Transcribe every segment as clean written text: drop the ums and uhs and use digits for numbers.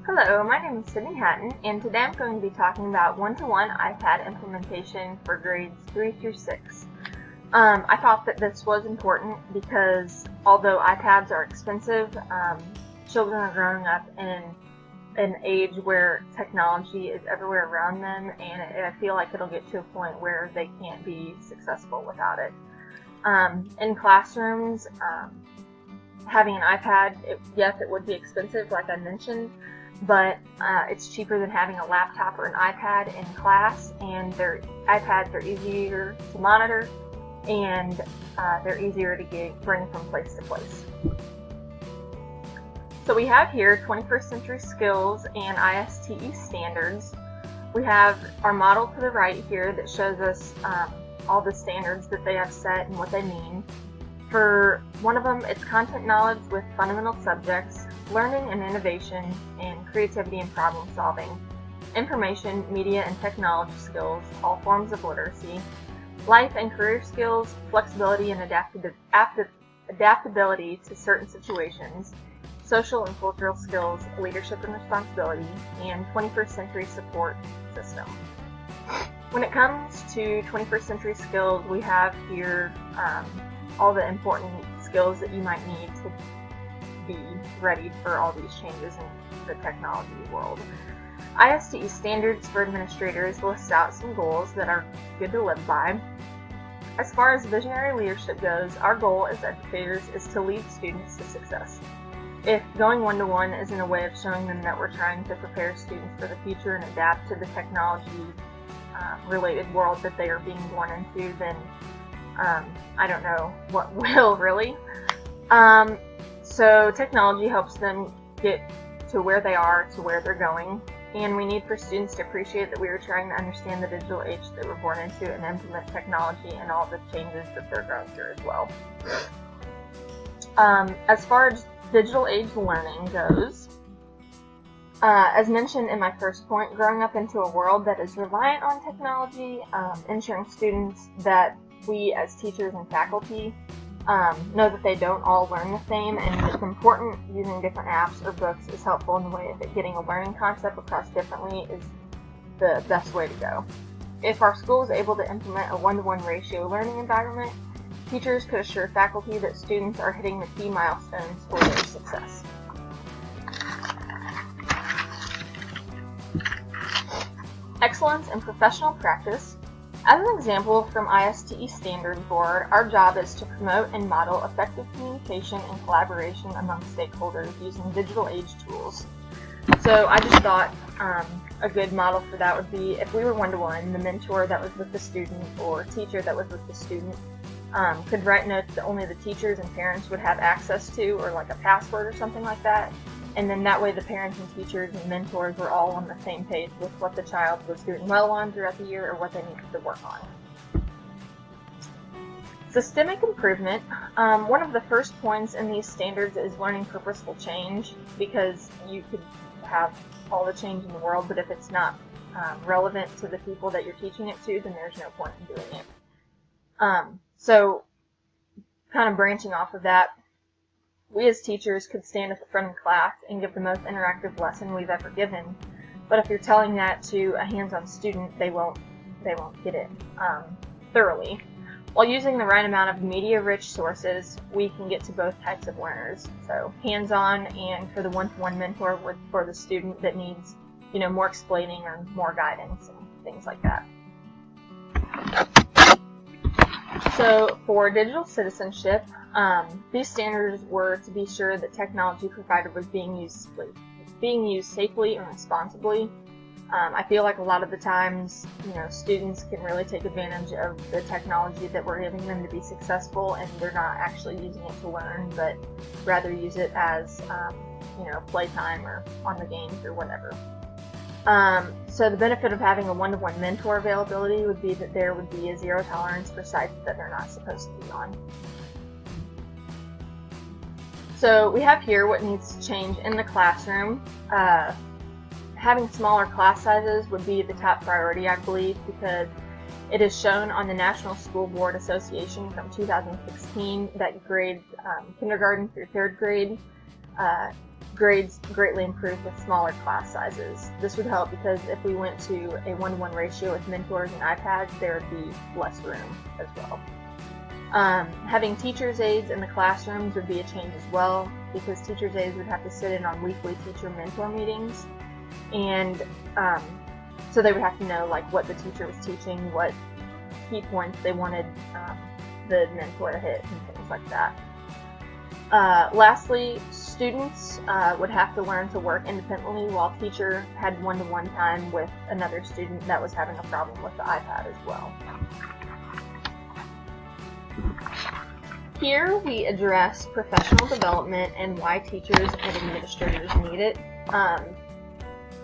Hello, my name is Sydnae Hatton, and today I'm going to be talking about one-to-one iPad implementation for grades 3 through 6. I thought that this was important because although iPads are expensive, children are growing up in an age where technology is everywhere around them, and I feel like it'll get to a point where they can't be successful without it. In classrooms, having an iPad, yes, it would be expensive, like I mentioned, but it's cheaper than having a laptop or an iPad in class, and iPads are easier to monitor, and they're easier to bring from place to place. So we have here 21st century skills and ISTE standards. We have our model to the right here that shows us all the standards that they have set and what they mean. For one of them, it's content knowledge with fundamental subjects, learning and innovation, and creativity and problem solving, information, media, and technology skills, all forms of literacy, life and career skills, flexibility and adaptability to certain situations, social and cultural skills, leadership and responsibility, and 21st century support system. When it comes to 21st century skills, we have here all the important skills that you might need to be ready for all these changes in the technology world. ISTE standards for administrators lists out some goals that are good to live by. As far as visionary leadership goes, our goal as educators is to lead students to success. If going one-to-one isn't a way of showing them that we're trying to prepare students for the future and adapt to the technology related world that they are being born into, then I don't know what will, really. So technology helps them get to where they are, to where they're going, and we need for students to appreciate that we are trying to understand the digital age that we're born into and implement technology and all the changes that they're going through as well. As far as digital age learning goes, as mentioned in my first point, growing up into a world that is reliant on technology, ensuring students that we as teachers and faculty know that they don't all learn the same, and it's important using different apps or books is helpful in the way that getting a learning concept across differently is the best way to go. If our school is able to implement a one-to-one ratio learning environment, teachers could assure faculty that students are hitting the key milestones for their success. Excellence in professional practice. As an example from ISTE Standards Board, our job is to promote and model effective communication and collaboration among stakeholders using digital age tools. So I just thought a good model for that would be if we were one-to-one, the mentor that was with the student or teacher that was with the student could write notes that only the teachers and parents would have access to, or like a password or something like that. And then that way the parents and teachers and mentors were all on the same page with what the child was doing well on throughout the year or what they needed to work on. Systemic improvement. One of the first points in these standards is learning purposeful change, because you could have all the change in the world, but if it's not relevant to the people that you're teaching it to, then there's no point in doing it. So kind of branching off of that, we as teachers could stand at the front of class and give the most interactive lesson we've ever given, but if you're telling that to a hands-on student, they won't get it thoroughly. While using the right amount of media-rich sources, we can get to both types of learners. So hands-on, and for the one-to-one mentor for the student that needs, more explaining or more guidance and things like that. So for digital citizenship, these standards were to be sure that technology provided was being used safely and responsibly. I feel like a lot of the times, students can really take advantage of the technology that we're giving them to be successful, and they're not actually using it to learn, but rather use it as, playtime or on the games or whatever. So the benefit of having a one-to-one mentor availability would be that there would be a zero tolerance for sites that they're not supposed to be on. So we have here what needs to change in the classroom. Having smaller class sizes would be the top priority, I believe, because it is shown on the National School Board Association from 2016 that grades kindergarten through third grade grades greatly improved with smaller class sizes. This would help because if we went to a 1-to-1 ratio with mentors and iPads, there would be less room as well. Having teacher's aides in the classrooms would be a change as well, because teacher's aides would have to sit in on weekly teacher-mentor meetings, and so they would have to know like what the teacher was teaching, what key points they wanted the mentor to hit, and things like that. Lastly, students would have to learn to work independently while teacher had one-to-one time with another student that was having a problem with the iPad as well. Here we address professional development and why teachers and administrators need it.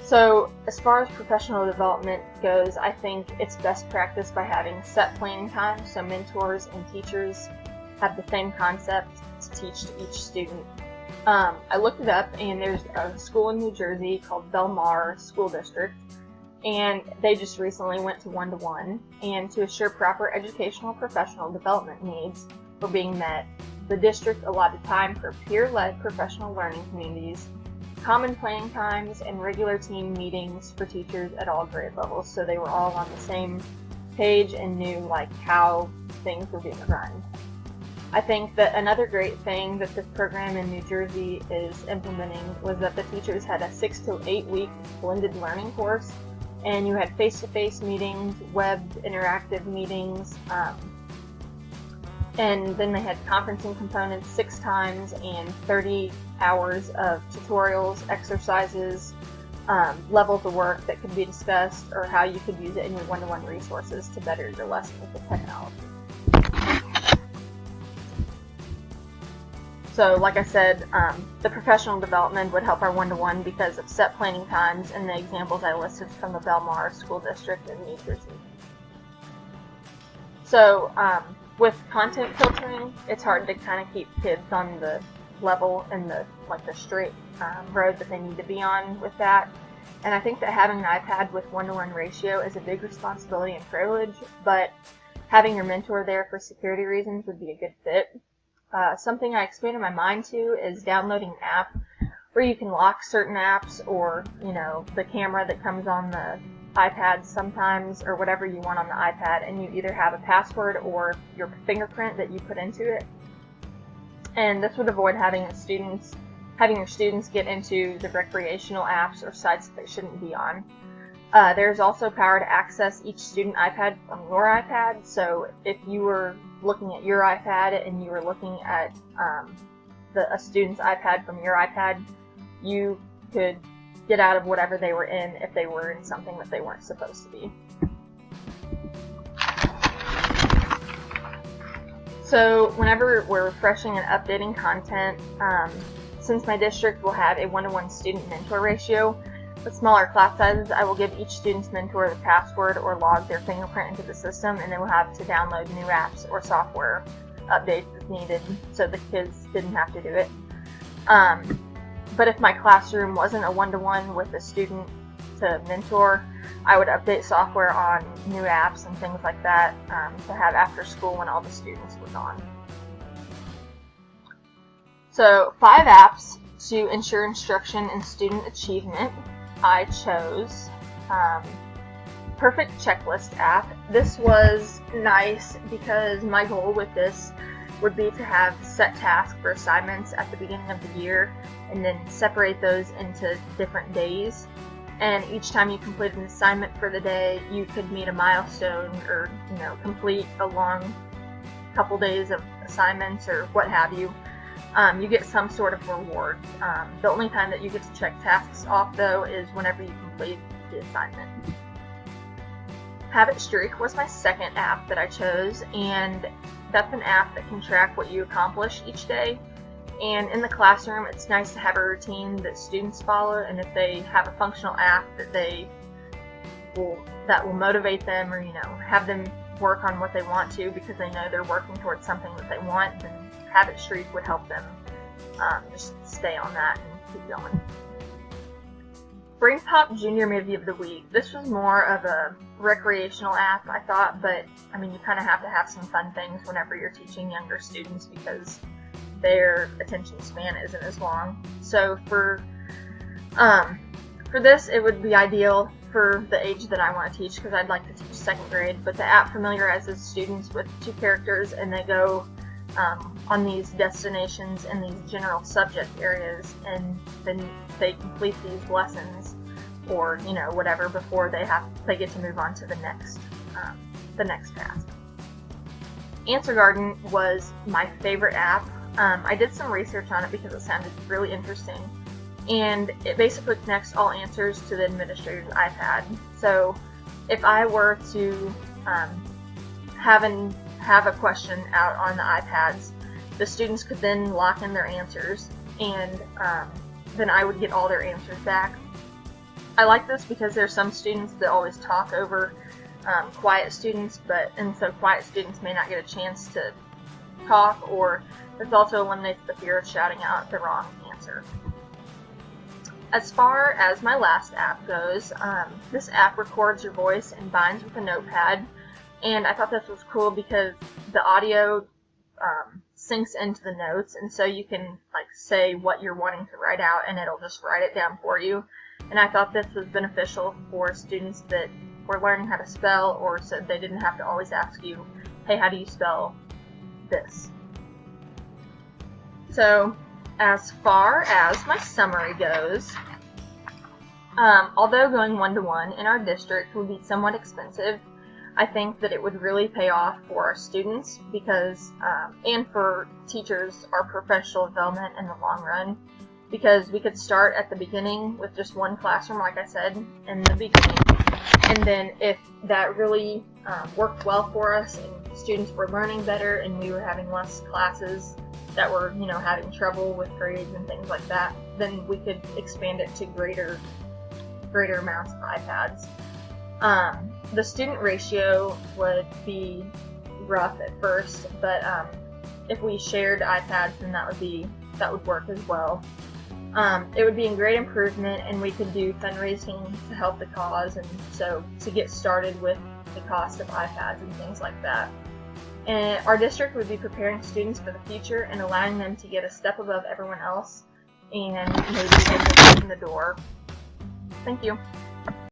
So as far as professional development goes, I think it's best practice by having set planning time so mentors and teachers have the same concept to teach to each student. I looked it up, and there's a school in New Jersey called Belmar School District, and they just recently went to 1-to-1, and to assure proper educational professional development needs were being met, the district allotted time for peer-led professional learning communities, common planning times, and regular team meetings for teachers at all grade levels, so they were all on the same page and knew like how things were being run. I think that another great thing that this program in New Jersey is implementing was that the teachers had a 6 to 8 week blended learning course, and you had face-to-face meetings, webbed interactive meetings, and then they had conferencing components 6 times and 30 hours of tutorials, exercises, levels of work that could be discussed, or how you could use it in your one-to-one resources to better your lesson with the technology. So like I said, the professional development would help our one-to-one because of set planning times and the examples I listed from the Belmar School District in New Jersey. So with content filtering, it's hard to kind of keep kids on the level and the straight road that they need to be on with that. And I think that having an iPad with 1-to-1 ratio is a big responsibility and privilege, but having your mentor there for security reasons would be a good fit. Something I expanded my mind to is downloading an app where you can lock certain apps, or the camera that comes on the iPad sometimes, or whatever you want on the iPad, and you either have a password or your fingerprint that you put into it. And this would avoid having your students get into the recreational apps or sites that they shouldn't be on. There's also power to access each student iPad from your iPad, so if you were looking at your iPad and you were looking at a student's iPad from your iPad, you could get out of whatever they were in if they were in something that they weren't supposed to be. So whenever we're refreshing and updating content, since my district will have a 1-to-1 student mentor ratio, with smaller class sizes, I will give each student's mentor the password or log their fingerprint into the system, and they will have to download new apps or software updates as needed, so the kids didn't have to do it. But if my classroom wasn't a 1-to-1 with a student to mentor, I would update software on new apps and things like that to have after school when all the students were gone. So 5 apps to ensure instruction and student achievement. I chose Perfect Checklist app. This was nice because my goal with this would be to have set tasks for assignments at the beginning of the year and then separate those into different days. And each time you complete an assignment for the day, you could meet a milestone or complete a long couple days of assignments or what have you. You get some sort of reward. The only time that you get to check tasks off, though, is whenever you complete the assignment. Habit Streak was my second app that I chose, and that's an app that can track what you accomplish each day. And in the classroom, it's nice to have a routine that students follow, and if they have a functional app that will motivate them, or have them work on what they want to because they know they're working towards something that they want, then Habit Streak would help them just stay on that and keep going. Brain Pop Junior Movie of the Week. This was more of a recreational app, I thought, but you kind of have to have some fun things whenever you're teaching younger students because their attention span isn't as long. So for this, it would be ideal for the age that I want to teach, because I'd like to teach 2nd grade, but the app familiarizes students with 2 characters, and they go on these destinations in these general subject areas, and then they complete these lessons or whatever before they get to move on to the next task. Answer Garden was my favorite app. I did some research on it because it sounded really interesting, and it basically connects all answers to the administrator's iPad. So if I were to have a question out on the iPads, the students could then lock in their answers, and then I would get all their answers back. I like this because there's some students that always talk over quiet students, and so quiet students may not get a chance to talk, or this also eliminates the fear of shouting out the wrong answer. As far as my last app goes, this app records your voice and binds with a notepad, and I thought this was cool because the audio syncs into the notes, and so you can say what you're wanting to write out, and it'll just write it down for you. And I thought this was beneficial for students that were learning how to spell, or so they didn't have to always ask you, hey, how do you spell this? So as far as my summary goes, although going one-to-one in our district would be somewhat expensive, I think that it would really pay off for our students because, and for teachers, our professional development in the long run, because we could start at the beginning with just one classroom, like I said, in the beginning, and then if that really worked well for us and students were learning better and we were having less classes that were, having trouble with grades and things like that, then we could expand it to greater amounts of iPads. The student ratio would be rough at first, but if we shared iPads, then that would work as well. It would be a great improvement, and we could do fundraising to help the cause, and so to get started with the cost of iPads and things like that. And our district would be preparing students for the future and allowing them to get a step above everyone else, and maybe get them in the door. Thank you.